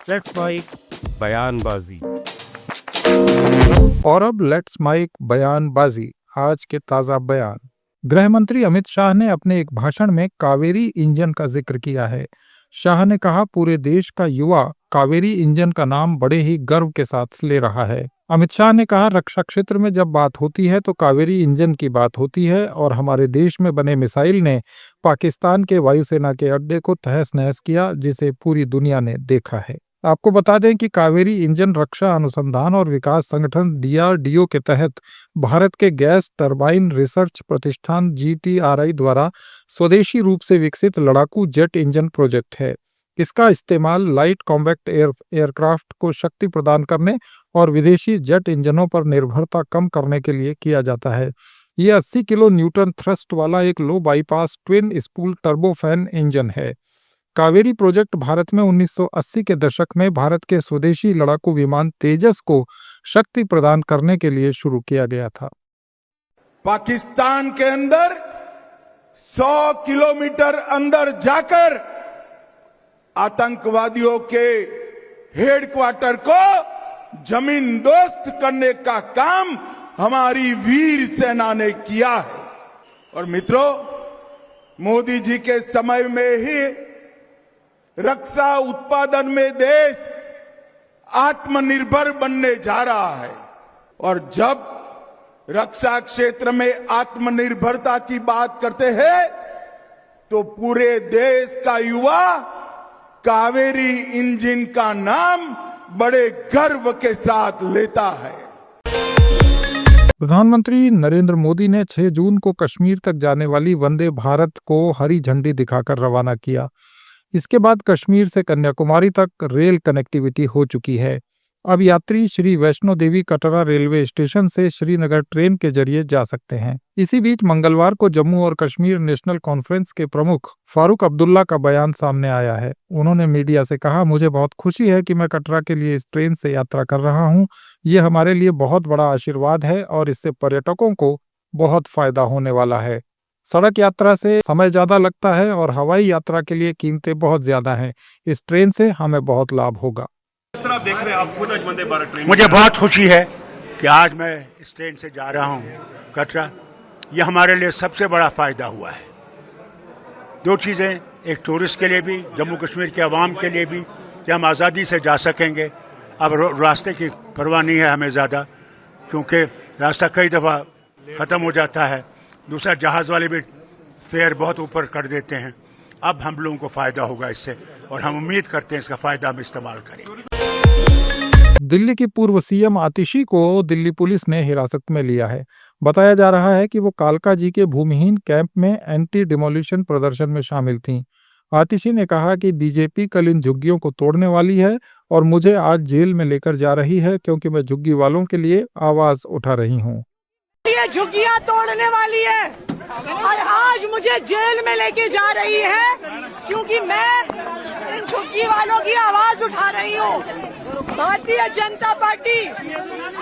Let's mic बयानबाजी। और अब लेट्स माइक बयानबाजी, आज के ताजा बयान। गृह मंत्री अमित शाह ने अपने एक भाषण में कावेरी इंजन का जिक्र किया है। शाह ने कहा, पूरे देश का युवा कावेरी इंजन का नाम बड़े ही गर्व के साथ ले रहा है। अमित शाह ने कहा, रक्षा क्षेत्र में जब बात होती है तो कावेरी इंजन की बात होती है और हमारे देश में बने मिसाइल ने पाकिस्तान के वायुसेना के अड्डे को तहस नहस किया, जिसे पूरी दुनिया ने देखा है। आपको बता दें कि कावेरी इंजन रक्षा अनुसंधान और विकास संगठन DRDO के तहत भारत के गैस टरबाइन रिसर्च प्रतिष्ठान GTRI द्वारा स्वदेशी रूप से विकसित लड़ाकू जेट इंजन प्रोजेक्ट है। इसका इस्तेमाल लाइट कॉम्बैक्ट एयरक्राफ्ट को शक्ति प्रदान करने और विदेशी जेट इंजनों पर निर्भरता कम करने के लिए किया जाता है। यह 80 किलो न्यूटन थ्रस्ट वाला एक low bypass twin spool turbofan engine है। कावेरी प्रोजेक्ट भारत में 1980 के दशक में भारत के स्वदेशी लड़ाकू विमान तेजस को शक्ति प्रदान करने के लिए शुरू किया गया था। पाकिस्तान के अंदर 100 किलोमीटर अंदर जाकर आतंकवादियों के हेडक्वार्टर को जमींदोस्त करने का काम हमारी वीर सेना ने किया है। और मित्रों, मोदी जी के समय में ही रक्षा उत्पादन में देश आत्मनिर्भर बनने जा रहा है। और जब रक्षा क्षेत्र में आत्मनिर्भरता की बात करते हैं तो पूरे देश का युवा कावेरी इंजन का नाम बड़े गर्व के साथ लेता है। प्रधानमंत्री नरेंद्र मोदी ने 6 जून को कश्मीर तक जाने वाली वंदे भारत को हरी झंडी दिखाकर रवाना किया। इसके बाद कश्मीर से कन्याकुमारी तक रेल कनेक्टिविटी हो चुकी है। अब यात्री श्री वैष्णो देवी कटरा रेलवे स्टेशन से श्रीनगर ट्रेन के जरिए जा सकते हैं। इसी बीच मंगलवार को जम्मू और कश्मीर नेशनल कॉन्फ्रेंस के प्रमुख फारूक अब्दुल्ला का बयान सामने आया है। उन्होंने मीडिया से कहा, मुझे बहुत खुशी है कि मैं कटरा के लिए इस ट्रेन से यात्रा कर रहा हूं। ये हमारे लिए बहुत बड़ा आशीर्वाद है और इससे पर्यटकों को बहुत फायदा होने वाला है। सड़क यात्रा से समय ज्यादा लगता है और हवाई यात्रा के लिए कीमतें बहुत ज्यादा हैं। इस ट्रेन से हमें बहुत लाभ होगा। किस तरह देख रहे हैं आप खुद आज वंदे भारत ट्रेन? मुझे बहुत खुशी है कि आज मैं इस ट्रेन से जा रहा हूँ कटरा। यह हमारे लिए सबसे बड़ा फायदा हुआ है। 2 चीज़ें, एक टूरिस्ट के लिए भी, जम्मू कश्मीर के अवाम के लिए भी, कि हम आज़ादी से जा सकेंगे। अब रास्ते की परवाह नहीं है हमें ज़्यादा, क्योंकि रास्ता कई दफ़ा ख़त्म हो जाता है। दूसरा, जहाज़ वाले भी फेयर बहुत ऊपर कर देते हैं। अब हम लोगों को फ़ायदा होगा इससे और हम उम्मीद करते हैं इसका फ़ायदा हम इस्तेमाल करेंगे। दिल्ली की पूर्व CM आतिशी को दिल्ली पुलिस ने हिरासत में लिया है। बताया जा रहा है कि वो कालका जी के भूमिहीन कैंप में एंटी डिमोलिशन प्रदर्शन में शामिल थीं। आतिशी ने कहा कि बीजेपी कल इन झुग्गियों को तोड़ने वाली है और मुझे आज जेल में लेकर जा रही है, क्योंकि मैं झुग्गी वालों के लिए आवाज उठा रही हूँ। ये झुग्गियां तोड़ने वाली है और आज मुझे जेल में लेके जा रही है, क्योंकि मैं इन झुग्गी वालों की आवाज उठा रही हूँ। भारतीय जनता पार्टी,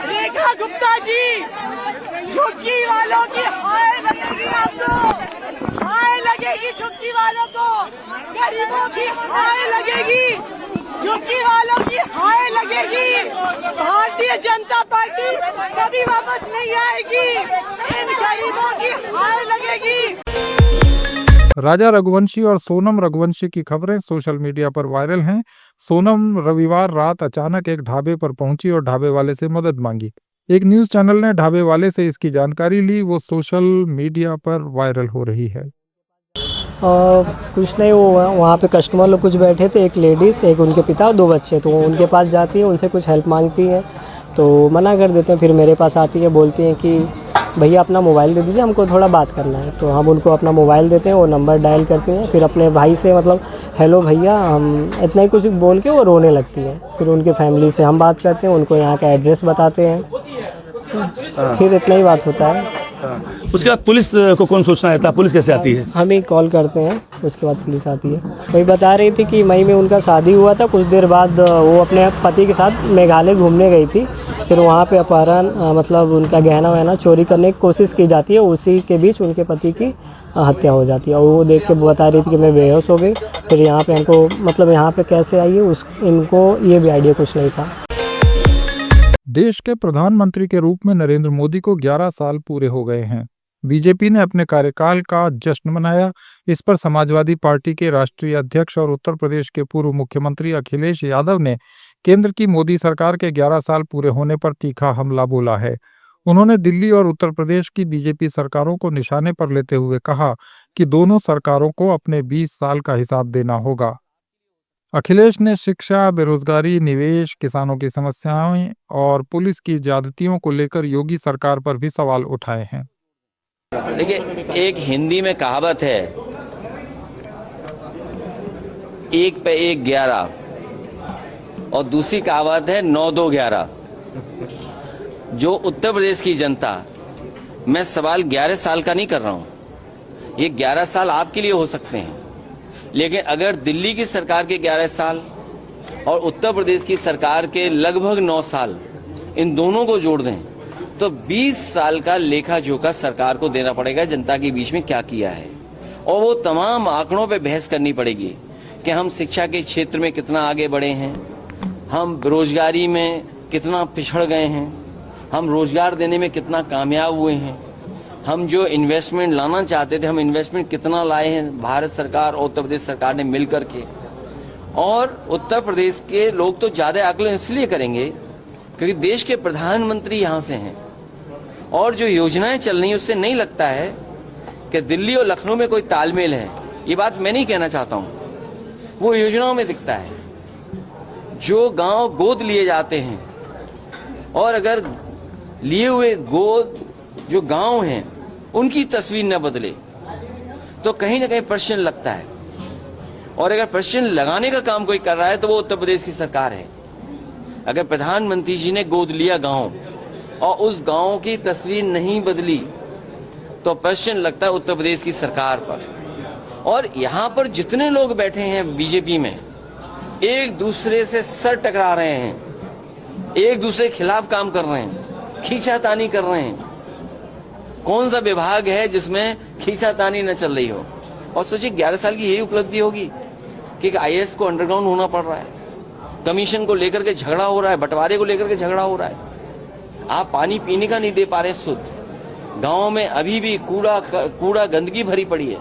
रेखा गुप्ता जी, झुग्गी वालों की हाय लगेगी आपको, हाय लगेगी झुग्गी वालों को, गरीबों की हाय लगेगी, झुग्गी वालों की हाय लगेगी। भारतीय जनता पार्टी कभी वापस नहीं आएगी, इन गरीबों की हाय लगेगी। राजा रघुवंशी और सोनम रघुवंशी की खबरें सोशल मीडिया पर वायरल हैं। सोनम रविवार रात अचानक एक ढाबे पर पहुंची और ढाबे वाले से मदद मांगी। एक न्यूज चैनल ने ढाबे वाले से इसकी जानकारी ली। वो सोशल मीडिया पर वायरल हो रही है। कुछ नहीं, वो वहाँ पे कस्टमर लोग कुछ बैठे थे, एक लेडीज़, एक उनके पिता और 2 बच्चे। तो उनके पास जाती है, उनसे कुछ हेल्प मांगती है तो मना कर देते हैं। फिर मेरे पास आती है, बोलती हैं कि भैया अपना मोबाइल दे दीजिए, हमको थोड़ा बात करना है। तो हम उनको अपना मोबाइल देते हैं, वो नंबर डायल करती हैं। फिर अपने भाई से मतलब हेलो भैया, हम इतना ही कुछ बोल के वो रोने लगती है। फिर उनके फैमिली से हम बात करते हैं, उनको यहाँ का एड्रेस बताते हैं। फिर इतना ही बात होता है। उसके बाद पुलिस को कौन सूचना देता है? पुलिस कैसे आती है? हम ही कॉल करते हैं, उसके बाद पुलिस आती है। वही बता रही थी कि मई में उनका शादी हुआ था। कुछ देर बाद वो अपने पति के साथ मेघालय घूमने गई थी। फिर वहाँ पे अपहरण मतलब उनका गहना वहना चोरी करने की कोशिश की जाती है। उसी के बीच उनके पति की हत्या हो जाती है। और वो देख के बता रही थी कि मैं बेहोश हो गई। फिर यहाँ पे हमको मतलब यहाँ पे कैसे आई है उस इनको ये भी आइडिया कुछ नहीं था। देश के प्रधानमंत्री के रूप में नरेंद्र मोदी को 11 साल पूरे हो गए हैं। बीजेपी ने अपने कार्यकाल का जश्न मनाया। इस पर समाजवादी पार्टी के राष्ट्रीय अध्यक्ष और उत्तर प्रदेश के पूर्व मुख्यमंत्री अखिलेश यादव ने केंद्र की मोदी सरकार के 11 साल पूरे होने पर तीखा हमला बोला है। उन्होंने दिल्ली और उत्तर प्रदेश की बीजेपी सरकारों को निशाने पर लेते हुए कहा कि दोनों सरकारों को अपने 20 साल का हिसाब देना होगा। अखिलेश ने शिक्षा, बेरोजगारी, निवेश, किसानों की समस्याएं और पुलिस की ज्यादतियों को लेकर योगी सरकार पर भी सवाल उठाए हैं। देखिए, एक हिंदी में कहावत है, एक पे एक 11, और दूसरी कहावत है 9 2 11। जो उत्तर प्रदेश की जनता, मैं सवाल 11 साल का नहीं कर रहा हूं, ये 11 साल आपके लिए हो सकते हैं, लेकिन अगर दिल्ली की सरकार के 11 साल और उत्तर प्रदेश की सरकार के लगभग 9 साल, इन दोनों को जोड़ दें तो 20 साल का लेखा जोखा सरकार को देना पड़ेगा जनता के बीच में क्या किया है। और वो तमाम आंकड़ों पे बहस करनी पड़ेगी कि हम शिक्षा के क्षेत्र में कितना आगे बढ़े हैं, हम बेरोजगारी में कितना पिछड़ गए हैं, हम रोजगार देने में कितना कामयाब हुए हैं, हम जो इन्वेस्टमेंट लाना चाहते थे हम इन्वेस्टमेंट कितना लाए हैं, भारत सरकार और उत्तर प्रदेश सरकार ने मिलकर के। और उत्तर प्रदेश के लोग तो ज्यादा आकलन इसलिए करेंगे क्योंकि देश के प्रधानमंत्री यहां से हैं और जो योजनाएं चल रही हैं उससे नहीं लगता है कि दिल्ली और लखनऊ में कोई तालमेल है। ये बात मैं नहीं कहना चाहता हूं, वो योजनाओं में दिखता है। जो गांव गोद लिए जाते हैं और अगर लिए हुए गोद जो गांव हैं उनकी तस्वीर न बदले तो कहीं ना कहीं प्रश्न लगता है। और अगर प्रश्न लगाने का काम कोई कर रहा है तो वो उत्तर प्रदेश की सरकार है। अगर प्रधानमंत्री जी ने गोद लिया गांव और उस गांव की तस्वीर नहीं बदली तो प्रश्न लगता है उत्तर प्रदेश की सरकार पर। और यहां पर जितने लोग बैठे हैं बीजेपी में, एक दूसरे से सर टकरा रहे हैं, एक दूसरे के खिलाफ काम कर रहे हैं, खींचातानी कर रहे हैं। कौन सा विभाग है जिसमें खींचातानी न चल रही हो। और सोचिए 11 साल की यही उपलब्धि होगी कि आईएएस को अंडरग्राउंड होना पड़ रहा है, कमीशन को लेकर के झगड़ा हो रहा है, बंटवारे को लेकर के झगड़ा हो रहा है, आप पानी पीने का नहीं दे पा रहे शुद्ध, गांव में अभी भी कूड़ा गंदगी भरी पड़ी है,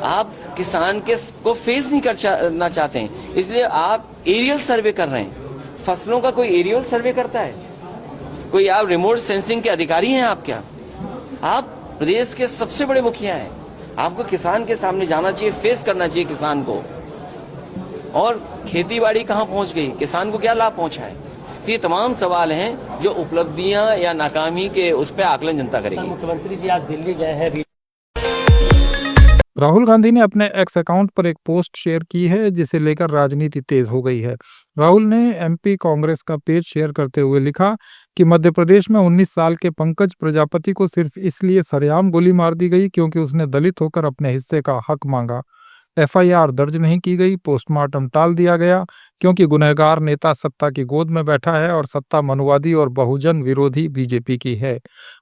आप किसान के को फेस नहीं करना चाहते हैं, इसलिए आप एरियल सर्वे कर रहे हैं। फसलों का कोई एरियल सर्वे करता है? कोई आप रिमोट सेंसिंग के अधिकारी हैं? आप क्या, आप प्रदेश के सबसे बड़े मुखिया हैं, आपको किसान के सामने जाना चाहिए, फेस करना चाहिए किसान को। और खेती बाड़ी कहां पहुंच गई, किसान को क्या लाभ पहुंचा है? तो ये तमाम सवाल हैं जो उपलब्धियां या नाकामी के उस पर आकलन जनता करेगी। मुख्यमंत्री जी आज दिल्ली गए हैं। राहुल गांधी ने अपने एक्स अकाउंट पर एक पोस्ट शेयर की है जिसे लेकर राजनीति तेज हो गई है। राहुल ने एमपी कांग्रेस का पेज शेयर करते हुए लिखा कि मध्य प्रदेश में 19 साल के पंकज प्रजापति को सिर्फ इसलिए सरेआम गोली मार दी गई क्योंकि उसने दलित होकर अपने हिस्से का हक मांगा। एफआईआर दर्ज नहीं की गई, पोस्टमार्टम टाल दिया गया क्योंकि गुनहगार नेता सत्ता की गोद में बैठा है और सत्ता मनुवादी और बहुजन विरोधी बीजेपी की है।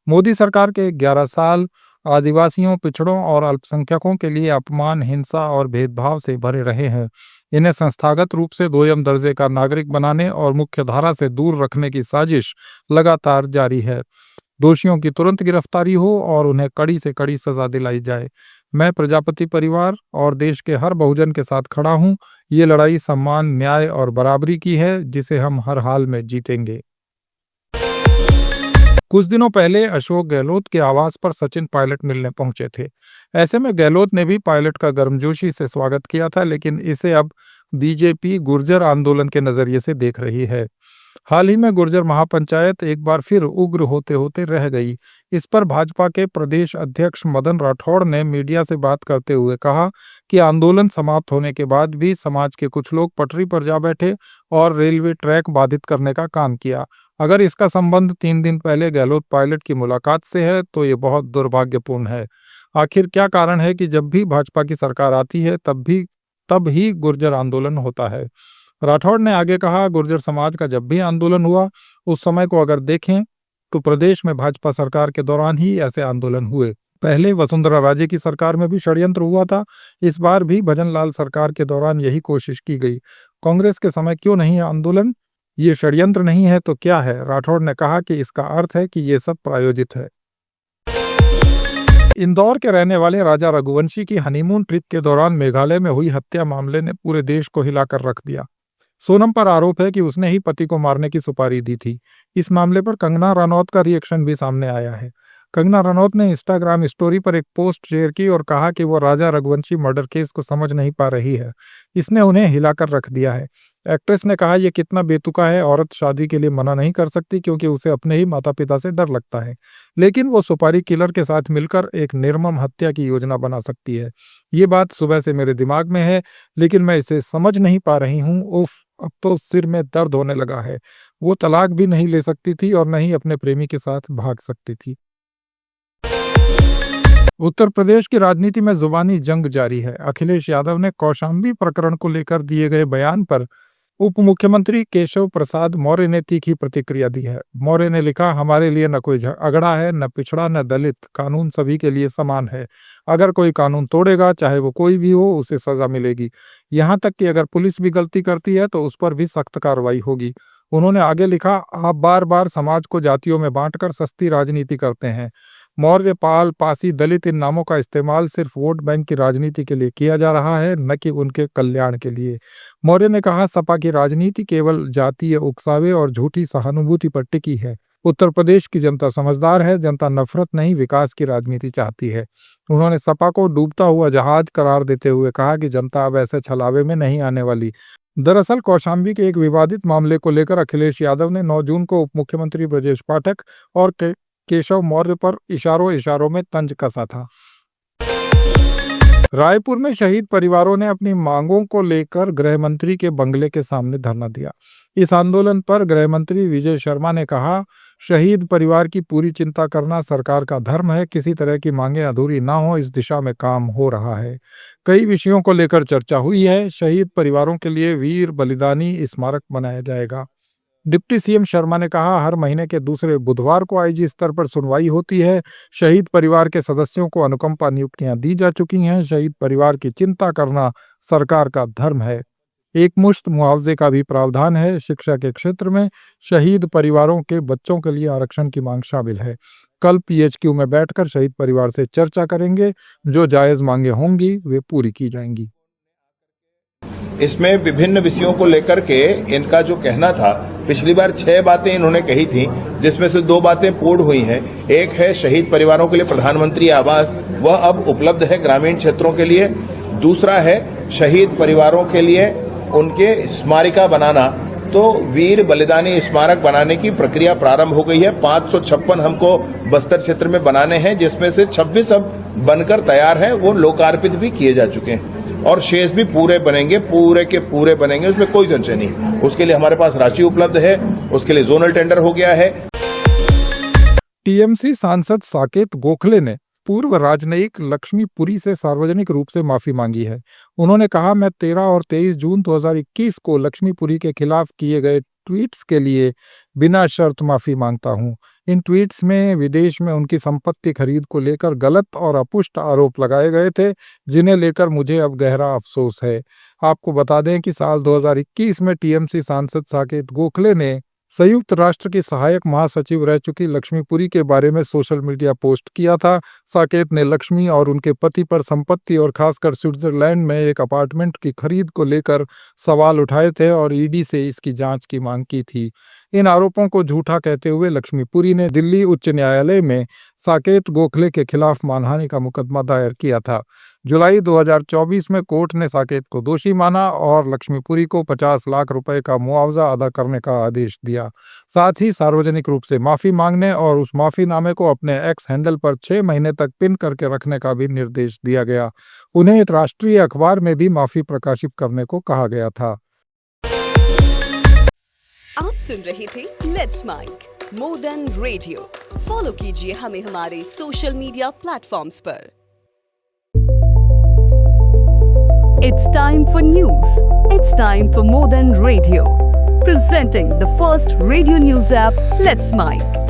मोदी सरकार के 11 साल आदिवासियों, पिछड़ों और अल्पसंख्यकों के लिए अपमान, हिंसा और भेदभाव से भरे रहे हैं। इन्हें संस्थागत रूप से दोयम दर्जे का नागरिक बनाने और मुख्य धारा से दूर रखने की साजिश लगातार जारी है। दोषियों की तुरंत गिरफ्तारी हो और उन्हें कड़ी से कड़ी सजा दिलाई जाए। मैं प्रजापति परिवार और देश के हर बहुजन के साथ खड़ा हूं। ये लड़ाई सम्मान, न्याय और बराबरी की है जिसे हम हर हाल में जीतेंगे। कुछ दिनों पहले अशोक गहलोत के आवास पर सचिन पायलट मिलने पहुंचे थे। ऐसे में गहलोत ने भी पायलट का गर्मजोशी से स्वागत किया था, लेकिन इसे अब बीजेपी गुर्जर आंदोलन के नजरिए से देख रही है। हाल ही में गुर्जर महापंचायत एक बार फिर उग्र होते होते रह गई। इस पर भाजपा के प्रदेश अध्यक्ष मदन राठौड़ ने मीडिया से बात करते हुए कहा कि आंदोलन समाप्त होने के बाद भी समाज के कुछ लोग पटरी पर जा बैठे और रेलवे ट्रैक बाधित करने का काम किया। अगर इसका संबंध 3 दिन पहले गहलोत पायलट की मुलाकात से है तो ये बहुत दुर्भाग्यपूर्ण है। आखिर क्या कारण है कि जब भी भाजपा की सरकार आती है तब ही गुर्जर आंदोलन होता है। राठौड़ ने आगे कहा, गुर्जर समाज का जब भी आंदोलन हुआ उस समय को अगर देखें तो प्रदेश में भाजपा सरकार के दौरान ही ऐसे आंदोलन हुए। पहले वसुंधरा राजे की सरकार में भी षड्यंत्र हुआ था, इस बार भी भजन लाल सरकार के दौरान यही कोशिश की गई। कांग्रेस के समय क्यों नहीं है आंदोलन? ये षड्यंत्र नहीं है तो क्या है? राठौड़ ने कहा कि इसका अर्थ है कि ये सब प्रायोजित है। इंदौर के रहने वाले राजा रघुवंशी की हनीमून ट्रिप के दौरान मेघालय में हुई हत्या मामले ने पूरे देश को हिलाकर रख दिया। सोनम पर आरोप है कि उसने ही पति को मारने की सुपारी दी थी। इस मामले पर कंगना रनौत का रिएक्शन भी सामने आया है। कंगना रनौत ने इंस्टाग्राम स्टोरी पर एक पोस्ट शेयर की और कहा कि वो राजा रघुवंशी मर्डर केस को समझ नहीं पा रही है, इसने उन्हें हिलाकर रख दिया है। एक्ट्रेस ने कहा यह कितना बेतुका है, औरत शादी के लिए मना नहीं कर सकती क्योंकि उसे अपने ही माता पिता से डर लगता है, लेकिन वो सुपारी किलर के साथ मिलकर एक निर्मम हत्या की योजना बना सकती है। ये बात सुबह से मेरे दिमाग में है, लेकिन मैं इसे समझ नहीं पा रही हूँ। उफ, अब तो सिर में दर्द होने लगा है। वो तलाक भी नहीं ले सकती थी और न ही अपने प्रेमी के साथ भाग सकती थी। उत्तर प्रदेश की राजनीति में जुबानी जंग जारी है। अखिलेश यादव ने कौशाम्बी प्रकरण को लेकर दिए गए बयान पर उप मुख्यमंत्री केशव प्रसाद मौर्य ने तीखी प्रतिक्रिया दी है। मौर्य ने लिखा, हमारे लिए न कोई अगड़ा है, न पिछड़ा, न दलित। कानून सभी के लिए समान है। अगर कोई कानून तोड़ेगा, चाहे वो कोई भी हो, उसे सजा मिलेगी। यहाँ तक कि अगर पुलिस भी गलती करती है तो उस पर भी सख्त कार्रवाई होगी। उन्होंने आगे लिखा, आप बार बार समाज को जातियों में बांटकर सस्ती राजनीति करते हैं। मौर्य, पाल, पासी, दलित इन नामों का इस्तेमाल सिर्फ वोट बैंक की राजनीति के लिए किया जा रहा है, न कि उनके कल्याण के लिए। मौर्य ने कहा, सपा की राजनीति केवल जातीय उकसावे और झूठी सहानुभूति पर टिकी है। उत्तर प्रदेश की जनता समझदार है, जनता नफरत नहीं विकास की राजनीति चाहती है। उन्होंने सपा को डूबता हुआ जहाज करार देते हुए कहा कि जनता अब ऐसे छलावे में नहीं आने वाली। दरअसल कौशाम्बी के एक विवादित मामले को लेकर अखिलेश यादव ने 9 जून को उप मुख्यमंत्री ब्रजेश पाठक और केशव मौर्य पर इशारों में तंज कसा था। रायपुर में शहीद परिवारों ने अपनी मांगों को लेकर गृह मंत्री के बंगले के सामने धरना दिया। इस आंदोलन पर गृह मंत्री विजय शर्मा ने कहा, शहीद परिवार की पूरी चिंता करना सरकार का धर्म है। किसी तरह की मांगें अधूरी ना हो, इस दिशा में काम हो रहा है। कई विषयों को लेकर चर्चा हुई है। शहीद परिवारों के लिए वीर बलिदानी स्मारक बनाया जाएगा। डिप्टी सीएम शर्मा ने कहा, हर महीने के दूसरे बुधवार को आईजी स्तर पर सुनवाई होती है। शहीद परिवार के सदस्यों को अनुकंपा नियुक्तियां दी जा चुकी हैं। शहीद परिवार की चिंता करना सरकार का धर्म है। एक मुश्त मुआवजे का भी प्रावधान है। शिक्षा के क्षेत्र में शहीद परिवारों के बच्चों के लिए आरक्षण की मांग शामिल है। कल पीएचक्यू में बैठकर शहीद परिवार से चर्चा करेंगे। जो जायज मांगे होंगी वे पूरी की जाएंगी। इसमें विभिन्न विषयों को लेकर के इनका जो कहना था, पिछली बार 6 बातें इन्होंने कही थी, जिसमें से 2 बातें पूर्ण हुई हैं। एक है शहीद परिवारों के लिए प्रधानमंत्री आवास, वह अब उपलब्ध है ग्रामीण क्षेत्रों के लिए। दूसरा है शहीद परिवारों के लिए उनके स्मारिका बनाना, तो वीर बलिदानी स्मारक बनाने की प्रक्रिया प्रारंभ हो गई है। 556 हमको बस्तर क्षेत्र में बनाने हैं, जिसमें से 26 अब बनकर तैयार हैं, वो लोकार्पित भी किए जा चुके हैं और शेष भी पूरे बनेंगे, पूरे के पूरे बनेंगे, उसमें कोई संशय नहीं। उसके लिए हमारे पास राशि उपलब्ध है, उसके लिए जोनल टेंडर हो गया है। टीएमसी सांसद साकेत गोखले ने पूर्व राजनयिक लक्ष्मी पुरी से सार्वजनिक रूप से माफी मांगी है। उन्होंने कहा, मैं 13 और 23 जून 2021 को लक्ष्मी पुरी के खिलाफ किए गए ट्वीट्स के लिए बिना शर्त माफी मांगता हूं। इन ट्वीट्स में विदेश में उनकी संपत्ति खरीद को लेकर गलत और अपुष्ट आरोप लगाए गए थे, जिन्हें लेकर मुझे अब गहरा अफसोस है। आपको बता दें कि साल 2021 में टीएमसी सांसद साकेत गोखले ने संयुक्त राष्ट्र की सहायक महासचिव रह चुकी लक्ष्मी पुरी के बारे में सोशल मीडिया पोस्ट किया था। साकेत ने लक्ष्मी और उनके पति पर संपत्ति और खासकर स्विट्जरलैंड में एक अपार्टमेंट की खरीद को लेकर सवाल उठाए थे और ईडी से इसकी जांच की मांग की थी। इन आरोपों को झूठा कहते हुए लक्ष्मी पुरी ने दिल्ली उच्च न्यायालय में साकेत गोखले के खिलाफ मानहानि का मुकदमा दायर किया था। जुलाई 2024 में कोर्ट ने साकेत को दोषी माना और लक्ष्मी पुरी को 50 लाख रुपए का मुआवजा अदा करने का आदेश दिया। साथ ही सार्वजनिक रूप से माफी मांगने और उस माफीनामे को अपने एक्स हैंडल पर 6 महीने तक पिन करके रखने का भी निर्देश दिया गया। उन्हें राष्ट्रीय अखबार में भी माफी प्रकाशित करने को कहा गया था। आप सुन रहे थे let's mike more than radio. Follow कीजिए हमें हमारे सोशल मीडिया प्लेटफॉर्म्स पर। It's time for news. It's time for More Than Radio. Presenting the first radio news app, Let's Mic.